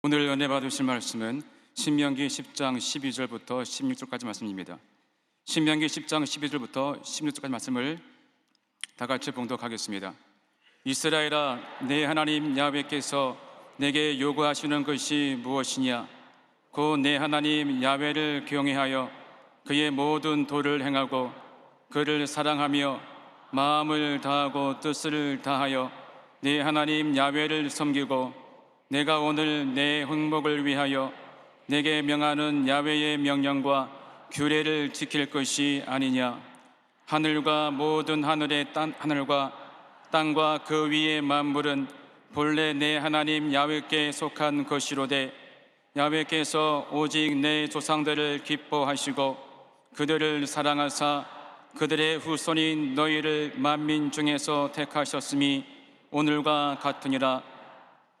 오늘 은혜 받으실 말씀은 신명기 10장 12절부터 16절까지 말씀입니다. 신명기 10장 12절부터 16절까지 말씀을 다 같이 봉독하겠습니다. 이스라엘아, 내 하나님 야훼께서 내게 요구하시는 것이 무엇이냐? 곧 내 하나님 야훼를 경외하여 그의 모든 도를 행하고 그를 사랑하며 마음을 다하고 뜻을 다하여 내 하나님 야훼를 섬기고 내가 오늘 내 행복을 위하여 내게 명하는 야훼의 명령과 규례를 지킬 것이 아니냐? 하늘과 모든 하늘의 하늘과 땅과 그 위의 만물은 본래 내 하나님 야훼께 속한 것이로되 야훼께서 오직 내 조상들을 기뻐하시고 그들을 사랑하사 그들의 후손인 너희를 만민 중에서 택하셨음이 오늘과 같으니라.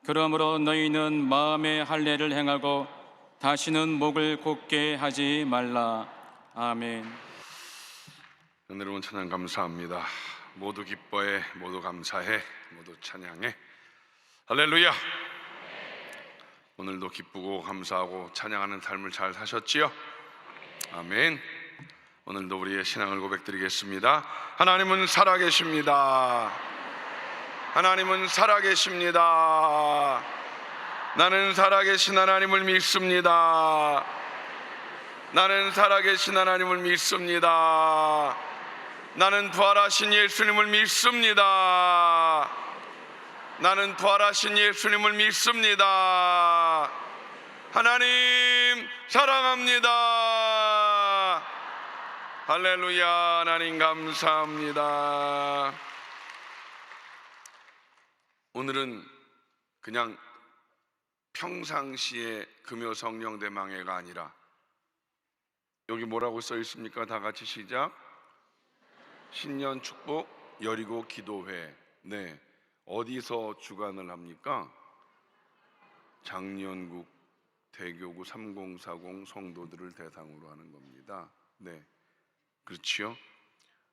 그러므로 너희는 마음의 할례를 행하고 다시는 목을 곧게 하지 말라. 아멘. 은혜로운 찬양 감사합니다. 모두 기뻐해, 모두 감사해, 모두 찬양해. 할렐루야. 오늘도 기쁘고 감사하고 찬양하는 삶을 잘 사셨지요? 아멘. 오늘도 우리의 신앙을 고백드리겠습니다. 하나님은 살아계십니다. 하나님은 살아계십니다. 나는 살아계신 하나님을 믿습니다. 나는 살아계신 하나님을 믿습니다. 나는 부활하신 예수님을 믿습니다. 나는 부활하신 예수님을 믿습니다. 하나님 사랑합니다. 할렐루야. 하나님 감사합니다. 오늘은 그냥 평상시의 금요 성령 대망회가 아니라 여기 뭐라고 써 있습니까? 다 같이 시작. 신년 축복 여리고 기도회. 네, 어디서 주관을 합니까? 장년국 대교구 3040 성도들을 대상으로 하는 겁니다. 네, 그렇지요?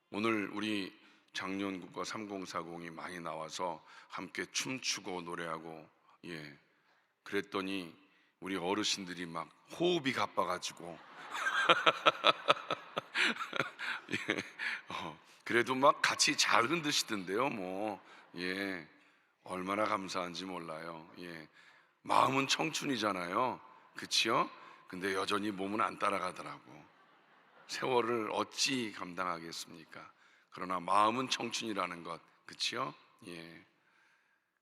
오늘 우리 장년국과 3040이 많이 나와서 함께 춤추고 노래하고, 그랬더니 우리 어르신들이 막 호흡이 가빠가지고 그래도 막 같이 잘 흔드시던데요. 얼마나 감사한지 몰라요. 마음은 청춘이잖아요, 그치요? 근데 여전히 몸은 안 따라가더라고. 세월을 어찌 감당하겠습니까? 그러나 마음은 청춘이라는 것, 그치요?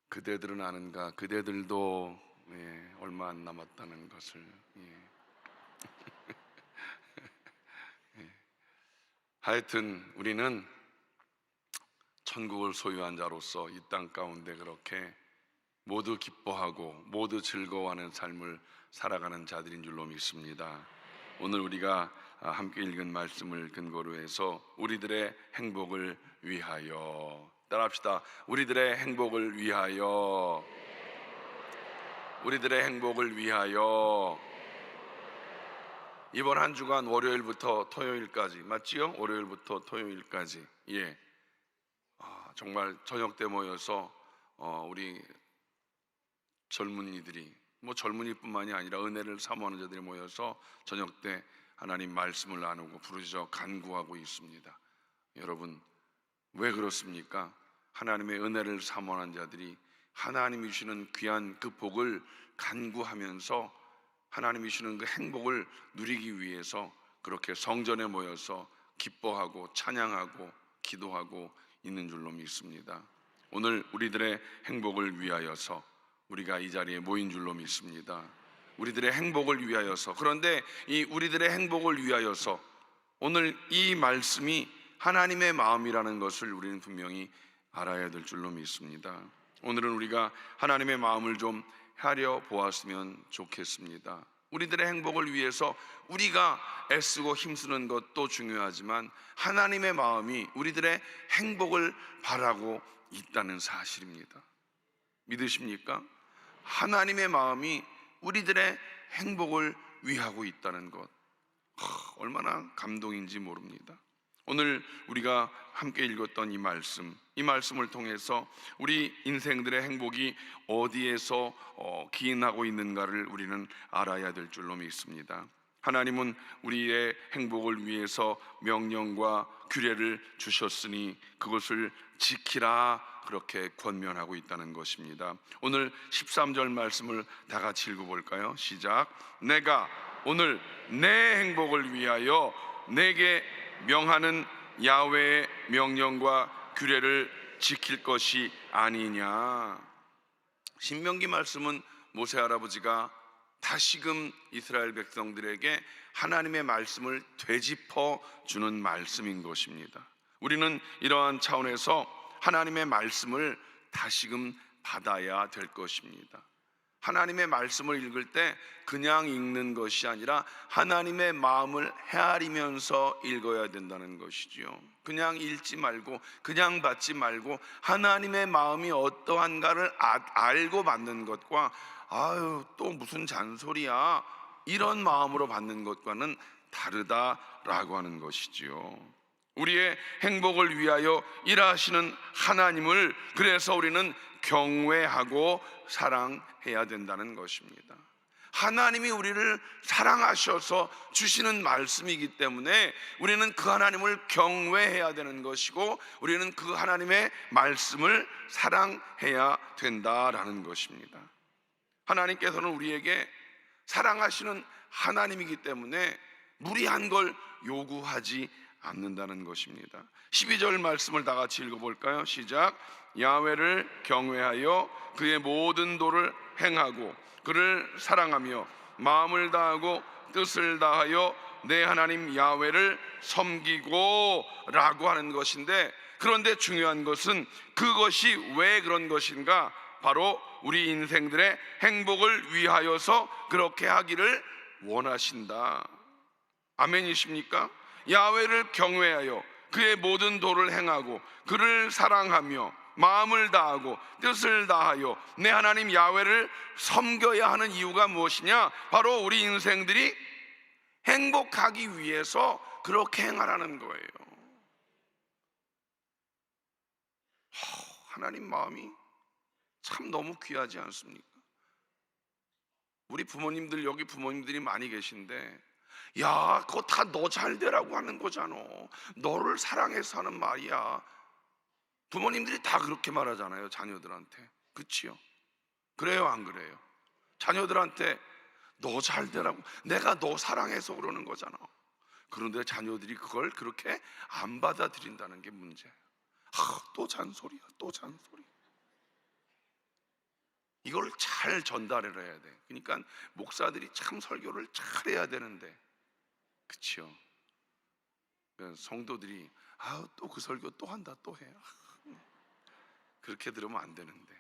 그대들은 아는가? 그대들도 얼마 안 남았다는 것을. 하여튼 우리는 천국을 소유한 자로서 이 땅 가운데 그렇게 모두 기뻐하고 모두 즐거워하는 삶을 살아가는 자들인 줄로 믿습니다. 오늘 우리가 함께 읽은 말씀을 근거로 해서 우리들의 행복을 위하여, 따라합시다. 우리들의 행복을 위하여, 우리들의 행복을 위하여. 이번 한 주간 월요일부터 토요일까지, 맞지요? 월요일부터 토요일까지, 정말 저녁 때 모여서 우리 젊은이들이, 젊은이뿐만이 아니라 은혜를 사모하는 자들이 모여서 저녁 때 하나님 말씀을 나누고 부르짖어 간구하고 있습니다. 여러분, 왜 그렇습니까? 하나님의 은혜를 사모하는 자들이 하나님이 주시는 귀한 그 복을 간구하면서 하나님이 주시는 그 행복을 누리기 위해서 그렇게 성전에 모여서 기뻐하고 찬양하고 기도하고 있는 줄로 믿습니다. 오늘 우리들의 행복을 위하여서 우리가 이 자리에 모인 줄로 믿습니다. 우리들의 행복을 위하여서. 그런데 이 우리들의 행복을 위하여서 오늘 이 말씀이 하나님의 마음이라는 것을 우리는 분명히 알아야 될 줄로 믿습니다. 오늘은 우리가 하나님의 마음을 좀 헤아려 보았으면 좋겠습니다. 우리들의 행복을 위해서 우리가 애쓰고 힘쓰는 것도 중요하지만 하나님의 마음이 우리들의 행복을 바라고 있다는 사실입니다. 믿으십니까? 하나님의 마음이 우리들의 행복을 위하고 있다는 것, 얼마나 감동인지 모릅니다. 오늘 우리가 함께 읽었던 이 말씀을 통해서 우리 인생들의 행복이 어디에서 기인하고 있는가를 우리는 알아야 될 줄로 믿습니다. 하나님은 우리의 행복을 위해서 명령과 규례를 주셨으니 그것을 지키라, 그렇게 권면하고 있다는 것입니다. 오늘 13절 말씀을 다 같이 읽어볼까요? 시작. 내가 오늘 내 행복을 위하여 내게 명하는 야훼의 명령과 규례를 지킬 것이 아니냐. 신명기 말씀은 모세 할아버지가 다시금 이스라엘 백성들에게 하나님의 말씀을 되짚어 주는 말씀인 것입니다. 우리는 이러한 차원에서 하나님의 말씀을 다시금 받아야 될 것입니다. 하나님의 말씀을 읽을 때 그냥 읽는 것이 아니라 하나님의 마음을 헤아리면서 읽어야 된다는 것이지요. 그냥 읽지 말고 그냥 받지 말고 하나님의 마음이 어떠한가를 알고 받는 것과 아유 또 무슨 잔소리야 이런 마음으로 받는 것과는 다르다라고 하는 것이지요. 우리의 행복을 위하여 일하시는 하나님을 그래서 우리는 경외하고 사랑해야 된다는 것입니다. 하나님이 우리를 사랑하셔서 주시는 말씀이기 때문에 우리는 그 하나님을 경외해야 되는 것이고 우리는 그 하나님의 말씀을 사랑해야 된다라는 것입니다. 하나님께서는 우리에게 사랑하시는 하나님이기 때문에 무리한 걸 요구하지 않는다는 것입니다. 12절 말씀을 다 같이 읽어볼까요? 시작. 야훼를 경외하여 그의 모든 도를 행하고 그를 사랑하며 마음을 다하고 뜻을 다하여 내 하나님 야훼를 섬기고 라고 하는 것인데, 그런데 중요한 것은 그것이 왜 그런 것인가? 바로 우리 인생들의 행복을 위하여서 그렇게 하기를 원하신다. 아멘이십니까? 야훼를 경외하여 그의 모든 도를 행하고 그를 사랑하며 마음을 다하고 뜻을 다하여 내 하나님 야훼를 섬겨야 하는 이유가 무엇이냐? 바로 우리 인생들이 행복하기 위해서 그렇게 행하라는 거예요. 하나님 마음이 참 너무 귀하지 않습니까? 우리 부모님들, 여기 부모님들이 많이 계신데, 야 그거 다 너 잘되라고 하는 거잖아, 너를 사랑해서 하는 말이야. 부모님들이 다 그렇게 말하잖아요, 자녀들한테. 그치요? 그래요, 안 그래요? 자녀들한테 너 잘되라고, 내가 너 사랑해서 그러는 거잖아. 그런데 자녀들이 그걸 그렇게 안 받아들인다는 게 문제예요. 또 잔소리야, 또 잔소리. 이걸 잘 전달을 해야 돼. 그러니까 목사들이 참 설교를 잘 해야 되는데, 그치요? 성도들이 또 그 설교 또 한다, 또 해. 그렇게 들으면 안 되는데.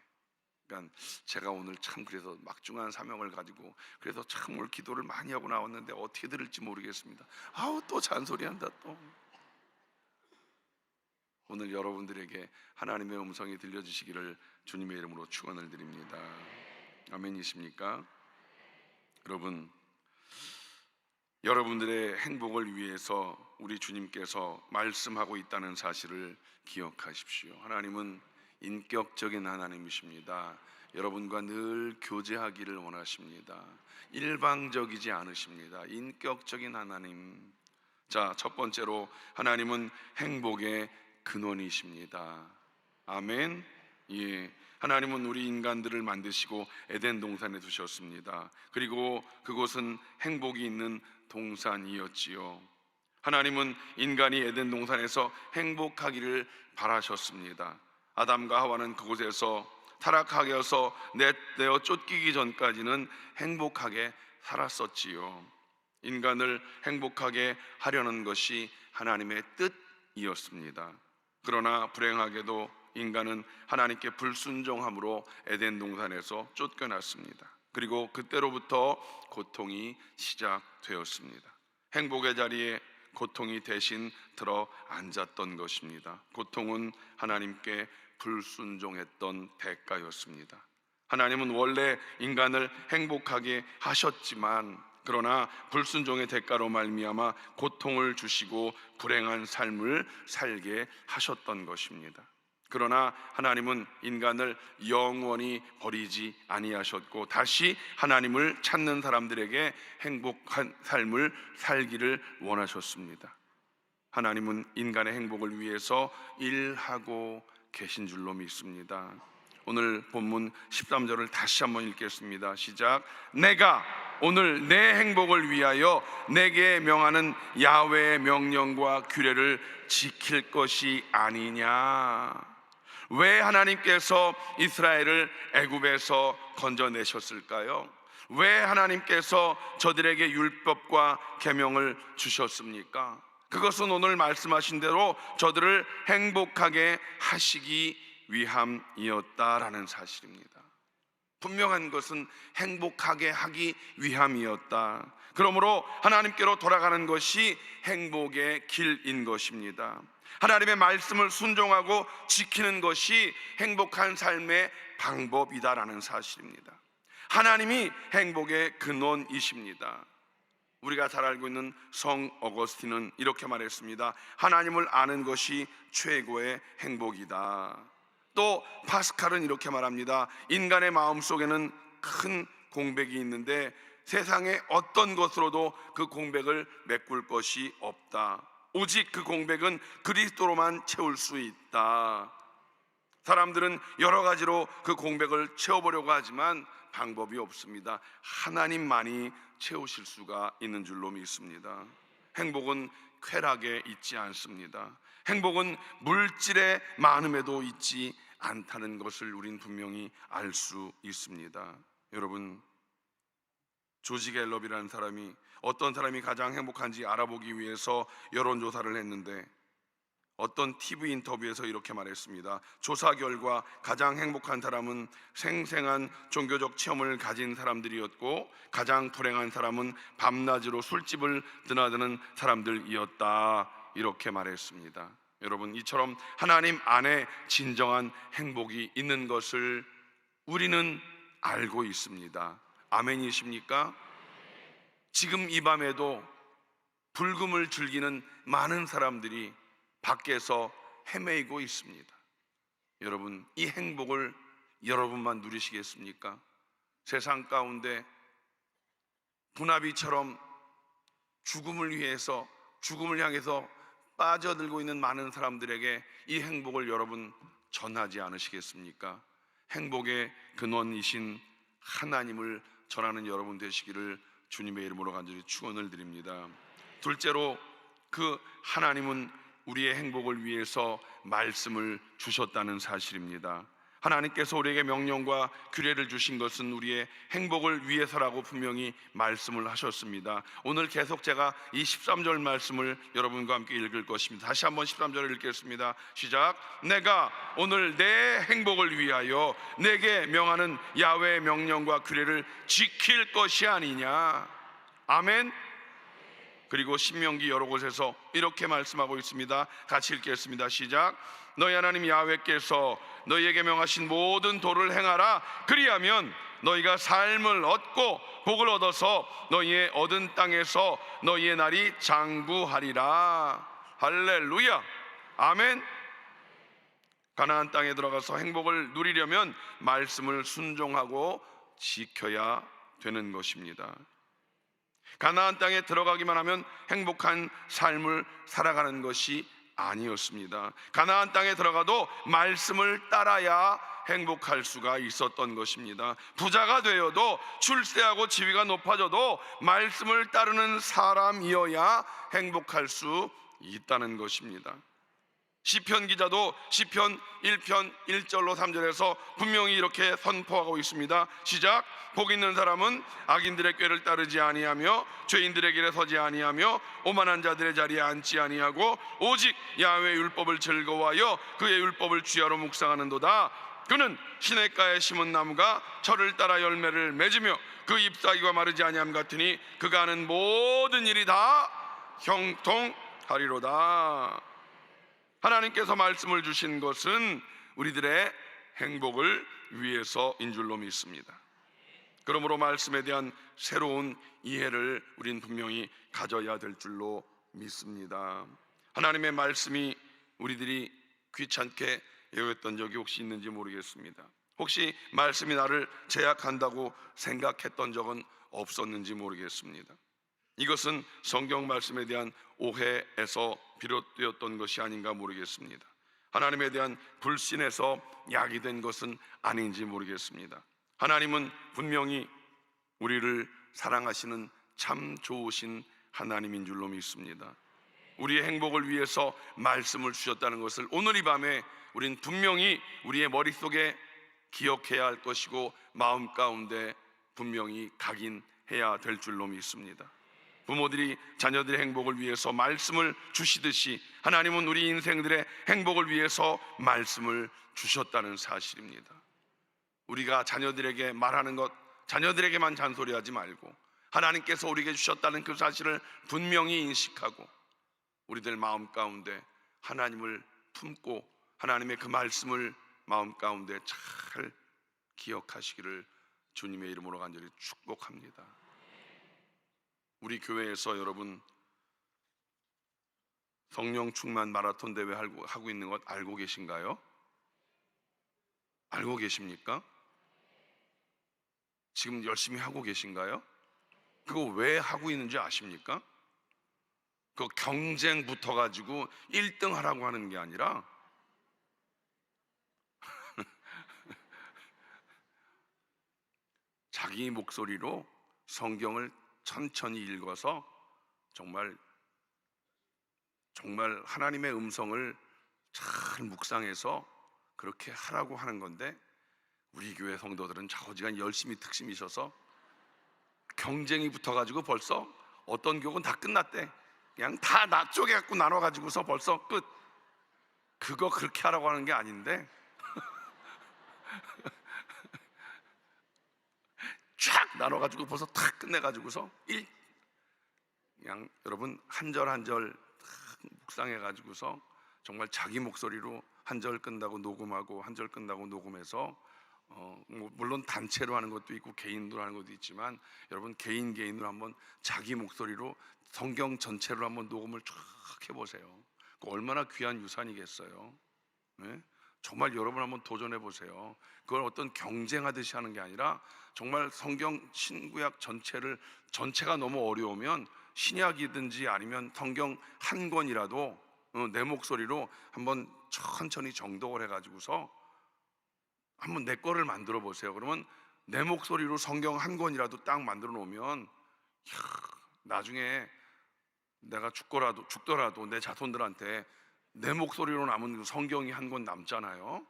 그러니까 제가 오늘 참 그래서 막중한 사명을 가지고 그래서 참 오늘 기도를 많이 하고 나왔는데 어떻게 들을지 모르겠습니다. 또 잔소리한다 또. 오늘 여러분들에게 하나님의 음성이 들려주시기를 주님의 이름으로 축원을 드립니다. 아멘이십니까? 여러분, 여러분들의 행복을 위해서 우리 주님께서 말씀하고 있다는 사실을 기억하십시오. 하나님은 인격적인 하나님이십니다. 여러분과 늘 교제하기를 원하십니다. 일방적이지 않으십니다. 인격적인 하나님. 자, 첫 번째로 하나님은 행복의 근원이십니다. 아멘. 예, 하나님은 우리 인간들을 만드시고 에덴 동산에 두셨습니다. 그리고 그곳은 행복이 있는 동산이었지요. 하나님은 인간이 에덴 동산에서 행복하기를 바라셨습니다. 아담과 하와는 그곳에서 타락하게 해서 내어 쫓기기 전까지는 행복하게 살았었지요. 인간을 행복하게 하려는 것이 하나님의 뜻이었습니다. 그러나 불행하게도 인간은 하나님께 불순종함으로 에덴 동산에서 쫓겨났습니다. 그리고 그때로부터 고통이 시작되었습니다. 행복의 자리에 고통이 대신 들어 앉았던 것입니다. 고통은 하나님께 불순종했던 대가였습니다. 하나님은 원래 인간을 행복하게 하셨지만 그러나 불순종의 대가로 말미암아 고통을 주시고 불행한 삶을 살게 하셨던 것입니다. 그러나 하나님은 인간을 영원히 버리지 아니하셨고 다시 하나님을 찾는 사람들에게 행복한 삶을 살기를 원하셨습니다. 하나님은 인간의 행복을 위해서 일하고 계신 줄로 믿습니다. 오늘 본문 13절을 다시 한번 읽겠습니다. 시작. 내가 오늘 내 행복을 위하여 내게 명하는 야훼의 명령과 규례를 지킬 것이 아니냐. 왜 하나님께서 이스라엘을 애굽에서 건져내셨을까요? 왜 하나님께서 저들에게 율법과 계명을 주셨습니까? 그것은 오늘 말씀하신 대로 저들을 행복하게 하시기 위함이었다라는 사실입니다. 분명한 것은 행복하게 하기 위함이었다. 그러므로 하나님께로 돌아가는 것이 행복의 길인 것입니다. 하나님의 말씀을 순종하고 지키는 것이 행복한 삶의 방법이다라는 사실입니다. 하나님이 행복의 근원이십니다. 우리가 잘 알고 있는 성 어거스틴은 이렇게 말했습니다. 하나님을 아는 것이 최고의 행복이다. 또 파스칼은 이렇게 말합니다. 인간의 마음속에는 큰 공백이 있는데 세상의 어떤 것으로도 그 공백을 메꿀 것이 없다. 오직 그 공백은 그리스도로만 채울 수 있다. 사람들은 여러 가지로 그 공백을 채워보려고 하지만 방법이 없습니다. 하나님만이 채우실 수가 있는 줄로 믿습니다. 행복은 쾌락에 있지 않습니다. 행복은 물질의 많음에도 있지 않다는 것을 우린 분명히 알 수 있습니다. 여러분, 조지 갤럽이라는 사람이 어떤 사람이 가장 행복한지 알아보기 위해서 여론조사를 했는데 어떤 TV 인터뷰에서 이렇게 말했습니다. 조사 결과 가장 행복한 사람은 생생한 종교적 체험을 가진 사람들이었고 가장 불행한 사람은 밤낮으로 술집을 드나드는 사람들이었다. 이렇게 말했습니다. 여러분, 이처럼 하나님 안에 진정한 행복이 있는 것을 우리는 알고 있습니다. 아멘이십니까? 지금 이 밤에도 불금을 즐기는 많은 사람들이 밖에서 헤매이고 있습니다. 여러분, 이 행복을 여러분만 누리시겠습니까? 세상 가운데 분화비처럼 죽음을 위해서, 죽음을 향해서 빠져들고 있는 많은 사람들에게 이 행복을 여러분 전하지 않으시겠습니까? 행복의 근원이신 하나님을 전하는 여러분 되시기를 주님의 이름으로 간절히 축원을 드립니다. 둘째로, 그 하나님은 우리의 행복을 위해서 말씀을 주셨다는 사실입니다. 하나님께서 우리에게 명령과 규례를 주신 것은 우리의 행복을 위해서라고 분명히 말씀을 하셨습니다. 오늘 계속 제가 이 13절 말씀을 여러분과 함께 읽을 것입니다. 다시 한번 13절을 읽겠습니다. 시작. 내가 오늘 내 행복을 위하여 내게 명하는 야훼의 명령과 규례를 지킬 것이 아니냐. 아멘. 그리고 신명기 여러 곳에서 이렇게 말씀하고 있습니다. 같이 읽겠습니다. 시작. 너희 하나님 야훼께서 너희에게 명하신 모든 도를 행하라. 그리하면 너희가 삶을 얻고 복을 얻어서 너희의 얻은 땅에서 너희의 날이 장구하리라. 할렐루야. 아멘. 가나안 땅에 들어가서 행복을 누리려면 말씀을 순종하고 지켜야 되는 것입니다. 가나안 땅에 들어가기만 하면 행복한 삶을 살아가는 것이 아니었습니다. 가나안 땅에 들어가도 말씀을 따라야 행복할 수가 있었던 것입니다. 부자가 되어도, 출세하고 지위가 높아져도 말씀을 따르는 사람이어야 행복할 수 있다는 것입니다. 시편 기자도 시편 1편 1절로 3절에서 분명히 이렇게 선포하고 있습니다. 시작. 복 있는 사람은 악인들의 꾀를 따르지 아니하며 죄인들의 길에 서지 아니하며 오만한 자들의 자리에 앉지 아니하고 오직 야훼의 율법을 즐거워하여 그의 율법을 주야로 묵상하는도다. 그는 시냇가에 심은 나무가 철을 따라 열매를 맺으며 그 잎사귀가 마르지 아니함 같으니 그가 하는 모든 일이 다 형통하리로다. 하나님께서 말씀을 주신 것은 우리들의 행복을 위해서인 줄로 믿습니다. 그러므로 말씀에 대한 새로운 이해를 우린 분명히 가져야 될 줄로 믿습니다. 하나님의 말씀이 우리들이 귀찮게 여겼던 적이 혹시 있는지 모르겠습니다. 혹시 말씀이 나를 제약한다고 생각했던 적은 없었는지 모르겠습니다. 이것은 성경 말씀에 대한 오해에서 비롯되었던 것이 아닌가 모르겠습니다. 하나님에 대한 불신에서 야기된 것은 아닌지 모르겠습니다. 하나님은 분명히 우리를 사랑하시는 참 좋으신 하나님인 줄로 믿습니다. 우리의 행복을 위해서 말씀을 주셨다는 것을 오늘 이 밤에 우린 분명히 우리의 머릿속에 기억해야 할 것이고 마음 가운데 분명히 각인해야 될 줄로 믿습니다. 부모들이 자녀들의 행복을 위해서 말씀을 주시듯이 하나님은 우리 인생들의 행복을 위해서 말씀을 주셨다는 사실입니다. 우리가 자녀들에게 말하는 것, 자녀들에게만 잔소리하지 말고 하나님께서 우리에게 주셨다는 그 사실을 분명히 인식하고 우리들 마음 가운데 하나님을 품고 하나님의 그 말씀을 마음 가운데 잘 기억하시기를 주님의 이름으로 간절히 축복합니다. 우리 교회에서 여러분 성령 충만 마라톤 대회 하고 있는 것 알고 계신가요? 알고 계십니까? 지금 열심히 하고 계신가요? 그거 왜 하고 있는지 아십니까? 그 경쟁 붙어가지고 1등 하라고 하는 게 아니라 자기 목소리로 성경을 천천히 읽어서 정말 하나님의 음성을 잘 묵상해서 그렇게 하라고 하는 건데, 우리 교회 성도들은 좌우지간 열심히 특심이셔서 경쟁이 붙어가지고 벌써 어떤 교육은 다 끝났대. 그냥 다 쪼개갖고 나눠가지고서 벌써 끝. 그거 그렇게 하라고 하는 게 아닌데 쫙 나눠가지고 벌써 탁 끝내가지고서 그냥 여러분 한 절 한 절 묵상해가지고서 정말 자기 목소리로 한 절 끝나고 녹음하고 한 절 끝나고 녹음해서 물론 단체로 하는 것도 있고 개인으로 하는 것도 있지만 여러분 개인으로 한번 자기 목소리로 성경 전체로 한번 녹음을 쫙 해보세요. 얼마나 귀한 유산이겠어요. 네? 정말 여러분 한번 도전해 보세요. 그걸 어떤 경쟁하듯이 하는 게 아니라 정말 성경 신구약 전체가 너무 어려우면 신약이든지 아니면 성경 한 권이라도 내 목소리로 한번 천천히 정독을 해가지고서 한번 내 거를 만들어 보세요. 그러면 내 목소리로 성경 한 권이라도 딱 만들어 놓으면 나중에 내가 죽더라도 내 자손들한테 내 목소리로 남은 성경이 한 권 남잖아요.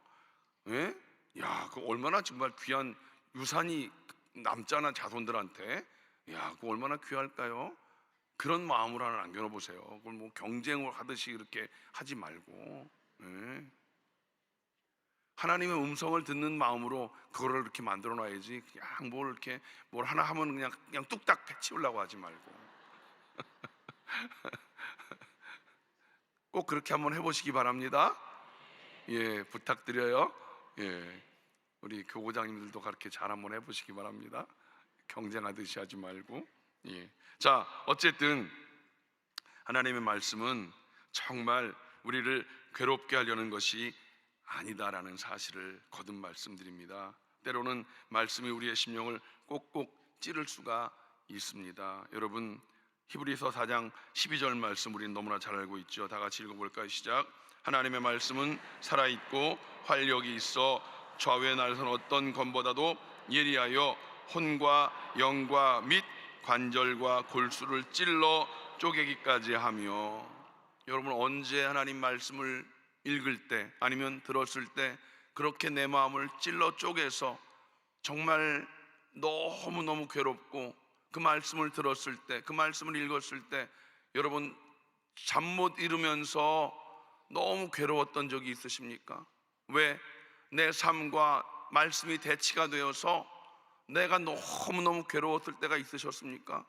예? 야, 그 얼마나 정말 귀한 유산이 남잖아, 자손들한테. 야, 그 얼마나 귀할까요? 그런 마음으로 하나 남겨놓어 보세요. 그걸 뭐 경쟁을 하듯이 이렇게 하지 말고, 예? 하나님의 음성을 듣는 마음으로 그거를 이렇게 만들어 놔야지. 그냥 뭘 하나 하면 그냥 뚝딱 패치우려고 하지 말고. 꼭 그렇게 한번 해보시기 바랍니다. 예, 부탁드려요. 예, 우리 교구장님들도 그렇게 잘 한번 해보시기 바랍니다. 경쟁하듯이 하지 말고. 예. 자, 어쨌든 하나님의 말씀은 정말 우리를 괴롭게 하려는 것이 아니다라는 사실을 거듭 말씀드립니다. 때로는 말씀이 우리의 심령을 꼭꼭 찌를 수가 있습니다. 여러분, 히브리서 4장 12절 말씀 우리는 너무나 잘 알고 있죠. 다 같이 읽어볼까요? 시작. 하나님의 말씀은 살아있고 활력이 있어 좌우의 날선 어떤 검보다도 예리하여 혼과 영과 및 관절과 골수를 찔러 쪼개기까지 하며. 여러분, 언제 하나님 말씀을 읽을 때 아니면 들었을 때 그렇게 내 마음을 찔러 쪼개서 정말 너무너무 괴롭고 그 말씀을 들었을 때, 그 말씀을 읽었을 때 여러분 잠 못 이루면서 너무 괴로웠던 적이 있으십니까? 왜? 내 삶과 말씀이 대치가 되어서 내가 너무너무 괴로웠을 때가 있으셨습니까?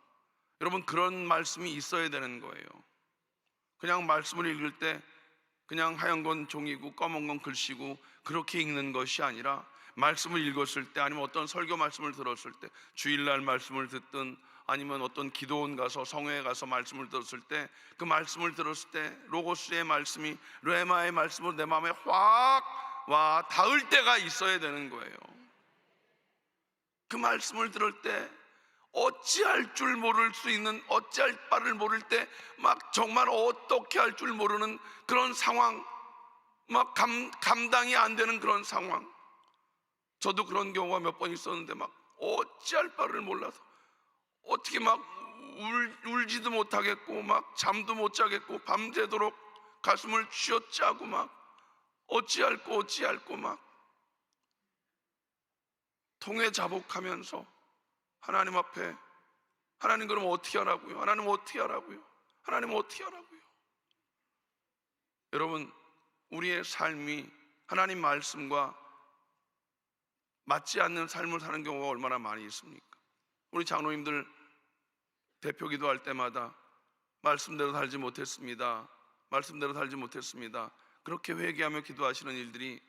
여러분, 그런 말씀이 있어야 되는 거예요. 그냥 말씀을 읽을 때 그냥 하얀 건 종이고 검은 건 글씨고 그렇게 읽는 것이 아니라 말씀을 읽었을 때, 아니면 어떤 설교 말씀을 들었을 때, 주일날 말씀을 듣든 아니면 어떤 기도원 가서 성회에 가서 말씀을 들었을 때, 그 말씀을 들었을 때 로고스의 말씀이 레마의 말씀으로 내 마음에 확 와 닿을 때가 있어야 되는 거예요. 그 말씀을 들을 때 어찌할 줄 모를 수 있는, 어찌할 바를 모를 때 막 정말 어떻게 할 줄 모르는 그런 상황, 막 감당이 안 되는 그런 상황. 저도 그런 경우가 몇 번 있었는데 막 어찌할 바를 몰라서 어떻게 막 울지도 못하겠고 막 잠도 못 자겠고 밤새도록 가슴을 쥐어짜고 막 어찌할꼬 막 통에 자복하면서 하나님 앞에, 하나님 그럼 어떻게 하라고요? 하나님 어떻게 하라고요? 하나님 어떻게 하라고요? 여러분, 우리의 삶이 하나님 말씀과 맞지 않는 삶을 사는 경우가 얼마나 많이 있습니까? 우리 장로님들 대표 기도할 때마다 말씀대로 살지 못했습니다, 말씀대로 살지 못했습니다, 그렇게 회개하며 기도하시는 일들이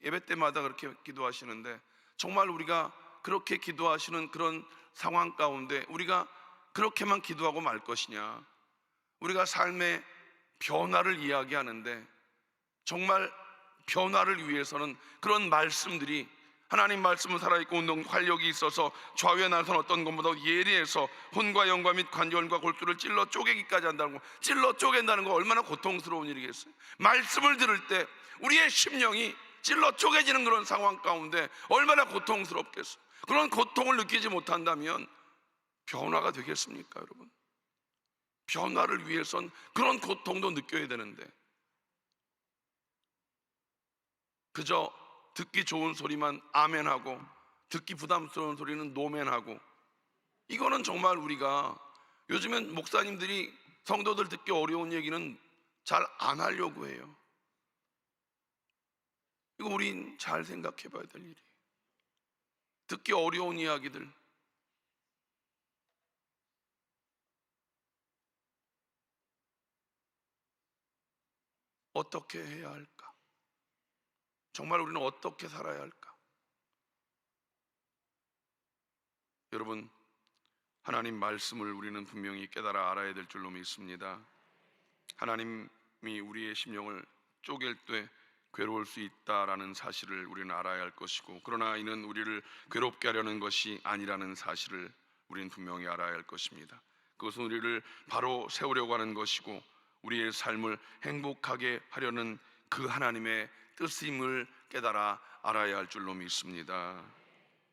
예배 때마다 그렇게 기도하시는데, 정말 우리가 그렇게 기도하시는 그런 상황 가운데 우리가 그렇게만 기도하고 말 것이냐? 우리가 삶의 변화를 이야기하는데 정말 변화를 위해서는 그런 말씀들이, 하나님 말씀은 살아있고 운동 활력이 있어서 좌우의 날선 어떤 것보다 예리해서 혼과 영과 및 관절과 골수를 찔러 쪼개기까지 한다는 거, 찔러 쪼갠다는 거 얼마나 고통스러운 일이겠어요. 말씀을 들을 때 우리의 심령이 찔러 쪼개지는 그런 상황 가운데 얼마나 고통스럽겠어요. 그런 고통을 느끼지 못한다면 변화가 되겠습니까, 여러분? 변화를 위해선 그런 고통도 느껴야 되는데 그저 듣기 좋은 소리만 아멘하고 듣기 부담스러운 소리는 노멘하고, 이거는 정말 우리가 요즘엔 목사님들이 성도들 듣기 어려운 얘기는 잘 안 하려고 해요. 이거 우린 잘 생각해 봐야 될 일이에요. 듣기 어려운 이야기들, 어떻게 해야 할까? 정말 우리는 어떻게 살아야 할까? 여러분, 하나님 말씀을 우리는 분명히 깨달아 알아야 될 줄로 믿습니다. 하나님이 우리의 심령을 쪼갤 때 괴로울 수 있다라는 사실을 우리는 알아야 할 것이고, 그러나 이는 우리를 괴롭게 하려는 것이 아니라는 사실을 우리는 분명히 알아야 할 것입니다. 그것은 우리를 바로 세우려고 하는 것이고 우리의 삶을 행복하게 하려는 그 하나님의 뜻임을 깨달아 알아야 할 줄로 믿습니다.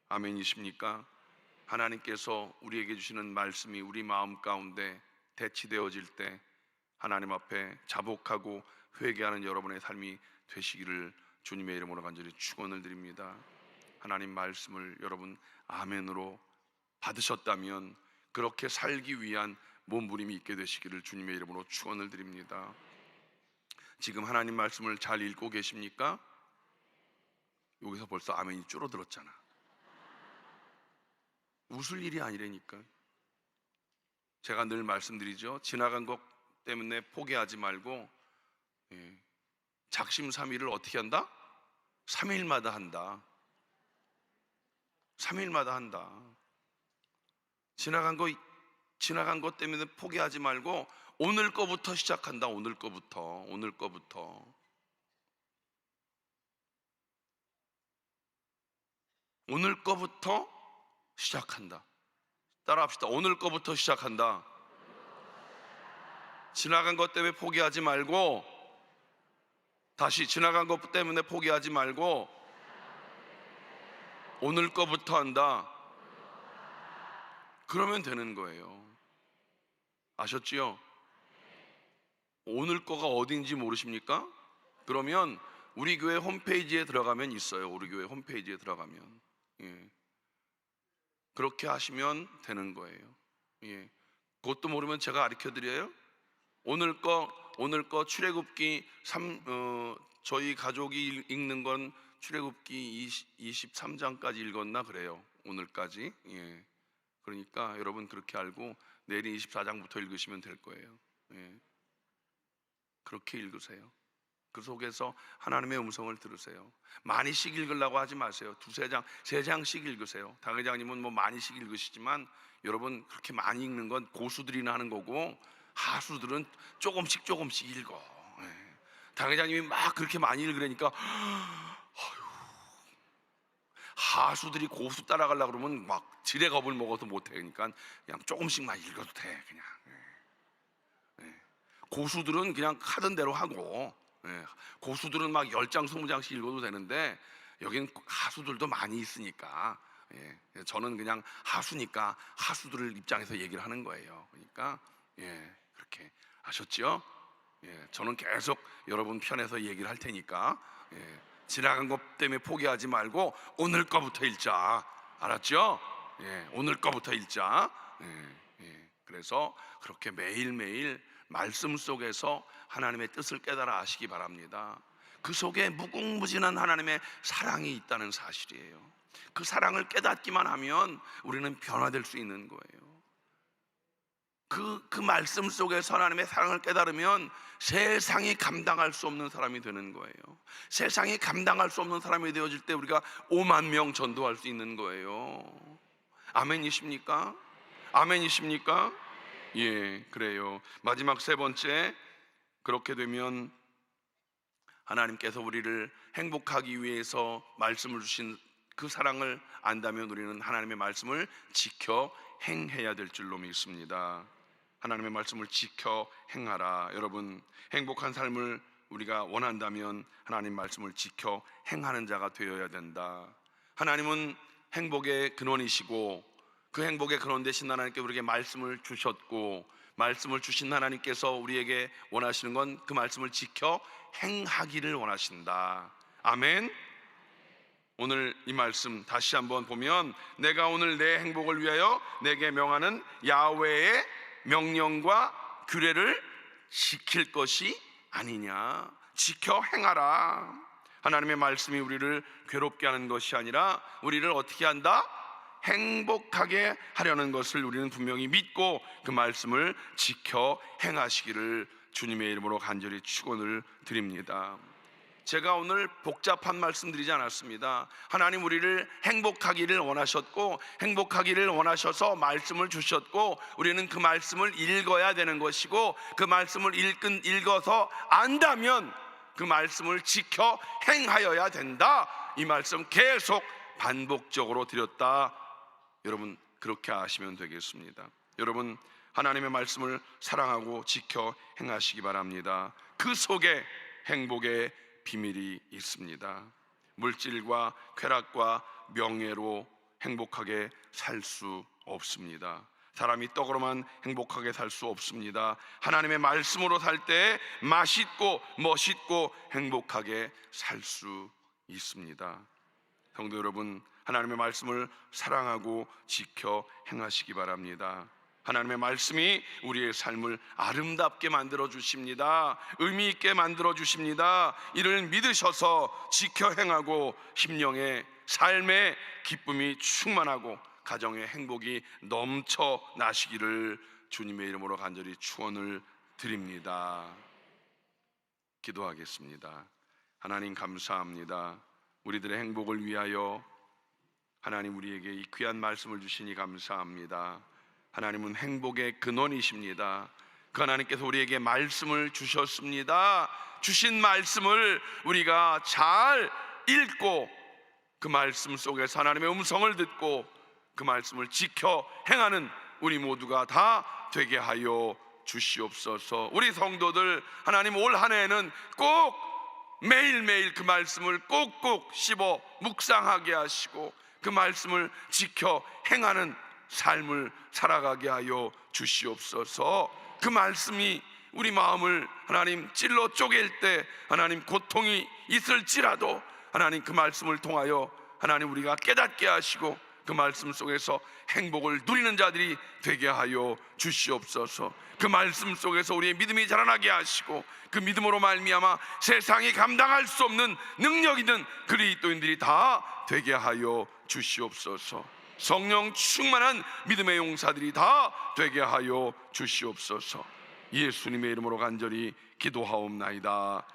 아멘이십니까? 하나님께서 우리에게 주시는 말씀이 우리 마음 가운데 대치되어질 때 하나님 앞에 자복하고 회개하는 여러분의 삶이 되시기를 주님의 이름으로 간절히 축원을 드립니다. 하나님 말씀을 여러분 아멘으로 받으셨다면 그렇게 살기 위한 몸부림이 있게 되시기를 주님의 이름으로 축원을 드립니다. 지금 하나님 말씀을 잘 읽고 계십니까? 여기서 벌써 아멘이 줄어들었잖아. 웃을 일이 아니라니까. 제가 늘 말씀드리죠. 지나간 것 때문에 포기하지 말고 작심삼일을 어떻게 한다? 3일마다 한다. 3일마다 한다. 지나간 것 때문에 포기하지 말고 오늘 거부터 시작한다. 오늘 거부터. 오늘 거부터 시작한다. 따라합시다. 오늘 거부터 시작한다. 지나간 것 때문에 포기하지 말고, 다시 지나간 것 때문에 포기하지 말고 오늘 거부터 한다. 그러면 되는 거예요. 아셨지요? 오늘 거가 어딘지 모르십니까? 그러면 우리 교회 홈페이지에 들어가면 있어요. 우리 교회 홈페이지에 들어가면 그렇게 하시면 되는 거예요. 그것도 모르면 제가 가르쳐 드려요. 오늘 거 출애굽기 저희 가족이 읽는 건 출애굽기 23장까지 읽었나 그래요. 오늘까지. 그러니까 여러분 그렇게 알고 내일 24장부터 읽으시면 될 거예요. 그렇게 읽으세요. 그 속에서 하나님의 음성을 들으세요. 많이씩 읽으려고 하지 마세요. 두세 장, 세 장씩 읽으세요. 당 회장님은 뭐 많이씩 읽으시지만 여러분, 그렇게 많이 읽는 건 고수들이나 하는 거고 하수들은 조금씩 읽어. 예. 당 회장님이 막 그렇게 많이 읽으려니까 하수들이 고수 따라가려고 그러면 막 지레 겁을 먹어도 못해. 그러니까 그냥 조금씩만 읽어도 돼. 그냥 고수들은 그냥 하던 대로 하고, 고수들은 막 10장 20장씩 읽어도 되는데 여기는 하수들도 많이 있으니까, 저는 그냥 하수니까 하수들을 입장에서 얘기를 하는 거예요. 그러니까 그렇게 아셨죠? 저는 계속 여러분 편에서 얘기를 할 테니까 지나간 것 때문에 포기하지 말고 오늘 거부터 읽자. 알았죠? 오늘 거부터 읽자. 그래서 그렇게 매일매일 말씀 속에서 하나님의 뜻을 깨달아 아시기 바랍니다. 그 속에 무궁무진한 하나님의 사랑이 있다는 사실이에요. 그 사랑을 깨닫기만 하면 우리는 변화될 수 있는 거예요. 그 말씀 속에서 하나님의 사랑을 깨달으면 세상이 감당할 수 없는 사람이 되는 거예요. 세상이 감당할 수 없는 사람이 되어질 때 우리가 5만 명 전도할 수 있는 거예요. 아멘이십니까? 아멘이십니까? 예, 그래요. 마지막 세 번째, 그렇게 되면 하나님께서 우리를 행복하기 위해서 말씀을 주신 그 사랑을 안다면 우리는 하나님의 말씀을 지켜 행해야 될 줄로 믿습니다. 하나님의 말씀을 지켜 행하라. 여러분, 행복한 삶을 우리가 원한다면 하나님 말씀을 지켜 행하는 자가 되어야 된다. 하나님은 행복의 근원이시고 그 행복의 근원 되신 하나님께 우리에게 말씀을 주셨고, 말씀을 주신 하나님께서 우리에게 원하시는 건 그 말씀을 지켜 행하기를 원하신다. 아멘. 오늘 이 말씀 다시 한번 보면, 내가 오늘 내 행복을 위하여 내게 명하는 야훼의 명령과 규례를 지킬 것이 아니냐. 지켜 행하라. 하나님의 말씀이 우리를 괴롭게 하는 것이 아니라 우리를 어떻게 한다? 행복하게 하려는 것을 우리는 분명히 믿고 그 말씀을 지켜 행하시기를 주님의 이름으로 간절히 축원을 드립니다. 제가 오늘 복잡한 말씀 드리지 않았습니다. 하나님 우리를 행복하기를 원하셨고, 행복하기를 원하셔서 말씀을 주셨고, 우리는 그 말씀을 읽어야 되는 것이고, 그 말씀을 읽어서 안다면 그 말씀을 지켜 행하여야 된다. 이 말씀 계속 반복적으로 드렸다. 여러분, 그렇게 아시면 되겠습니다. 여러분, 하나님의 말씀을 사랑하고 지켜 행하시기 바랍니다. 그 속에 행복의 비밀이 있습니다. 물질과 쾌락과 명예로 행복하게 살 수 없습니다. 사람이 떡으로만 행복하게 살 수 없습니다. 하나님의 말씀으로 살 때 맛있고 멋있고 행복하게 살 수 있습니다. 성도 여러분, 하나님의 말씀을 사랑하고 지켜 행하시기 바랍니다. 하나님의 말씀이 우리의 삶을 아름답게 만들어 주십니다. 의미 있게 만들어 주십니다. 이를 믿으셔서 지켜 행하고 심령의 삶의 기쁨이 충만하고 가정의 행복이 넘쳐 나시기를 주님의 이름으로 간절히 축원을 드립니다. 기도하겠습니다. 하나님 감사합니다. 우리들의 행복을 위하여 하나님 우리에게 이 귀한 말씀을 주시니 감사합니다. 하나님은 행복의 근원이십니다. 그 하나님께서 우리에게 말씀을 주셨습니다. 주신 말씀을 우리가 잘 읽고 그 말씀 속에서 하나님의 음성을 듣고 그 말씀을 지켜 행하는 우리 모두가 다 되게 하여 주시옵소서. 우리 성도들, 하나님 올 한 해에는 꼭 매일매일 그 말씀을 꼭꼭 씹어 묵상하게 하시고 그 말씀을 지켜 행하는 삶을 살아가게 하여 주시옵소서. 그 말씀이 우리 마음을 하나님 찔러 쪼갤 때 하나님 고통이 있을지라도 하나님 그 말씀을 통하여 하나님 우리가 깨닫게 하시고 그 말씀 속에서 행복을 누리는 자들이 되게 하여 주시옵소서. 그 말씀 속에서 우리의 믿음이 자라나게 하시고 그 믿음으로 말미암아 세상이 감당할 수 없는 능력 있는 그리스도인들이 다 되게 하여 주시옵소서. 성령 충만한 믿음의 용사들이 다 되게 하여 주시옵소서. 예수님의 이름으로 간절히 기도하옵나이다.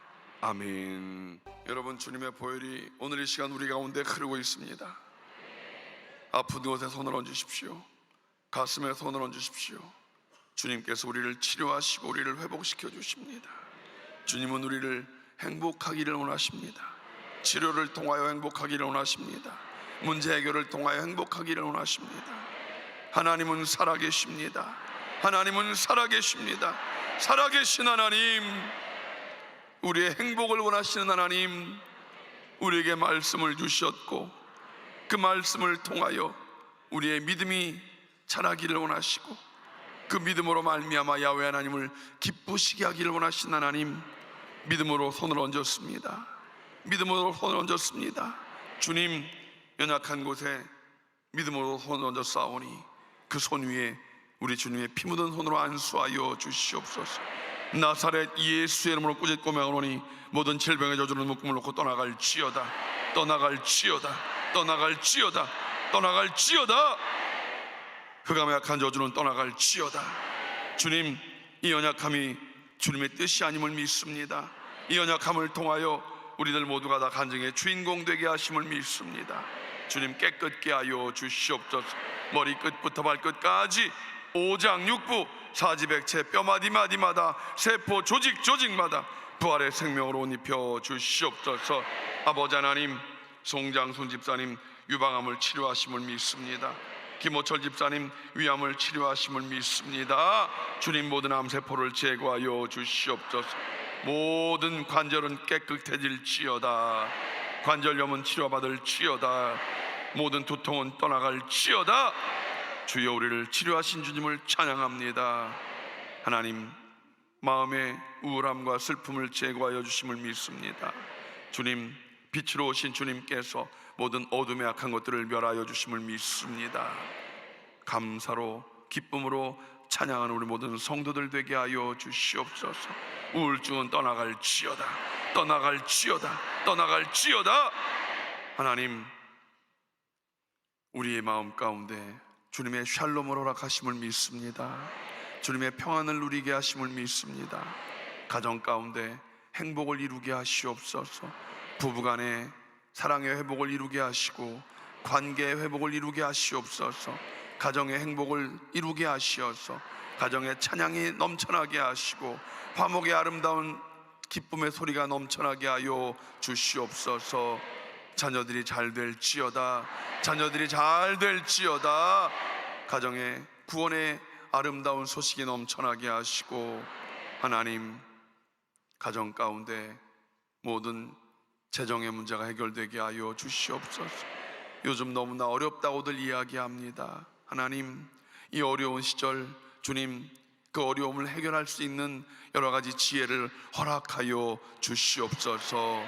아멘. 여러분, 주님의 보혈이 오늘 이 시간 우리 가운데 흐르고 있습니다. 아픈 곳에 손을 얹으십시오. 가슴에 손을 얹으십시오. 주님께서 우리를 치료하시고 우리를 회복시켜 주십니다. 주님은 우리를 행복하기를 원하십니다. 치료를 통하여 행복하기를 원하십니다. 문제 해결을 통하여 행복하기를 원하십니다. 하나님은 살아계십니다. 하나님은 살아계십니다. 살아계신 하나님, 우리의 행복을 원하시는 하나님, 우리에게 말씀을 주셨고 그 말씀을 통하여 우리의 믿음이 자라기를 원하시고 그 믿음으로 말미암아 야훼 하나님을 기쁘시게 하기를 원하시는 하나님, 믿음으로 손을 얹었습니다. 믿음으로 손을 얹었습니다. 주님, 연약한 곳에 믿음으로 손을 얹어 싸우니 그 손 위에 우리 주님의 피 묻은 손으로 안수하여 주시옵소서. 나사렛 예수의 이름으로 꾸짖고 명하노니 모든 질병의 저주는 묶음을 놓고 떠나갈지어다. 떠나갈지어다. 떠나갈지어다. 떠나갈지어다. 흑암의 약한 저주는 떠나갈지어다. 주님, 이 연약함이 주님의 뜻이 아님을 믿습니다. 이 연약함을 통하여 우리들 모두가 다 간증의 주인공 되게 하심을 믿습니다. 주님, 깨끗게 하여 주시옵소서. 머리끝부터 발끝까지 오장육부 사지백체 뼈마디마디마다 세포 조직마다 부활의 생명으로 옷 입혀 주시옵소서. 아버지 하나님, 송장순 집사님 유방암을 치료하심을 믿습니다. 김호철 집사님 위암을 치료하심을 믿습니다. 주님, 모든 암세포를 제거하여 주시옵소서. 모든 관절은 깨끗해질지어다. 관절염은 치료받을지어다. 모든 두통은 떠나갈지어다. 주여, 우리를 치료하신 주님을 찬양합니다. 하나님, 마음의 우울함과 슬픔을 제거하여 주심을 믿습니다. 주님, 빛으로 오신 주님께서 모든 어둠의 악한 것들을 멸하여 주심을 믿습니다. 감사로 기쁨으로 찬양하는 우리 모든 성도들 되게 하여 주시옵소서. 우울증은 떠나갈지어다. 떠나갈지어다. 떠나갈지어다. 하나님, 우리의 마음 가운데 주님의 샬롬을 허락하심을 믿습니다. 주님의 평안을 누리게 하심을 믿습니다. 가정 가운데 행복을 이루게 하시옵소서. 부부간의 사랑의 회복을 이루게 하시고 관계의 회복을 이루게 하시옵소서. 가정의 행복을 이루게 하시어서 가정의 찬양이 넘쳐나게 하시고 화목의 아름다운 기쁨의 소리가 넘쳐나게 하여 주시옵소서. 자녀들이 잘 될지어다. 자녀들이 잘 될지어다. 가정의 구원의 아름다운 소식이 넘쳐나게 하시고 하나님, 가정 가운데 모든 재정의 문제가 해결되게 하여 주시옵소서. 요즘 너무나 어렵다고들 이야기합니다. 하나님, 이 어려운 시절 주님, 그 어려움을 해결할 수 있는 여러 가지 지혜를 허락하여 주시옵소서.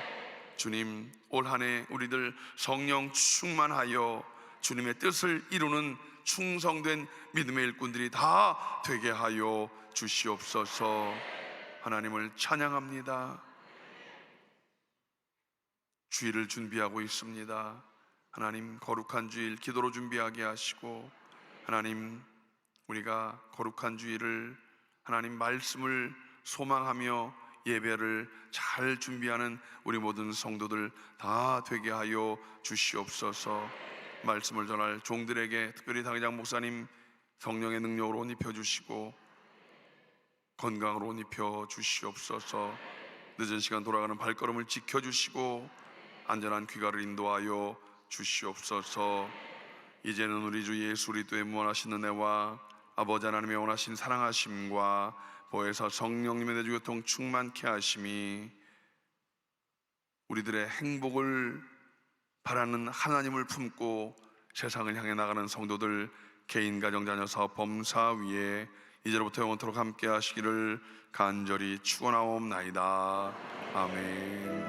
주님, 올 한 해 우리들 성령 충만하여 주님의 뜻을 이루는 충성된 믿음의 일꾼들이 다 되게 하여 주시옵소서. 하나님을 찬양합니다. 주일을 준비하고 있습니다. 하나님, 거룩한 주일 기도로 준비하게 하시고 하나님, 우리가 거룩한 주일을 하나님 말씀을 소망하며 예배를 잘 준비하는 우리 모든 성도들 다 되게 하여 주시옵소서. 말씀을 전할 종들에게 특별히 당회장 목사님 성령의 능력으로 옷 입혀 주시고 건강으로 옷 입혀 주시옵소서. 늦은 시간 돌아가는 발걸음을 지켜주시고 안전한 귀가를 인도하여 주시옵소서. 이제는 우리 주 예수 그리스도의 무한하신 은혜와 아버지 하나님의 원하신 사랑하심과 보혜사 성령님의 내주교통 충만케 하심이 우리들의 행복을 바라는 하나님을 품고 세상을 향해 나가는 성도들 개인, 가정, 자녀, 사업, 범사 위에 이제로부터 영원토록 함께 하시기를 간절히 축원하옵나이다. 아멘.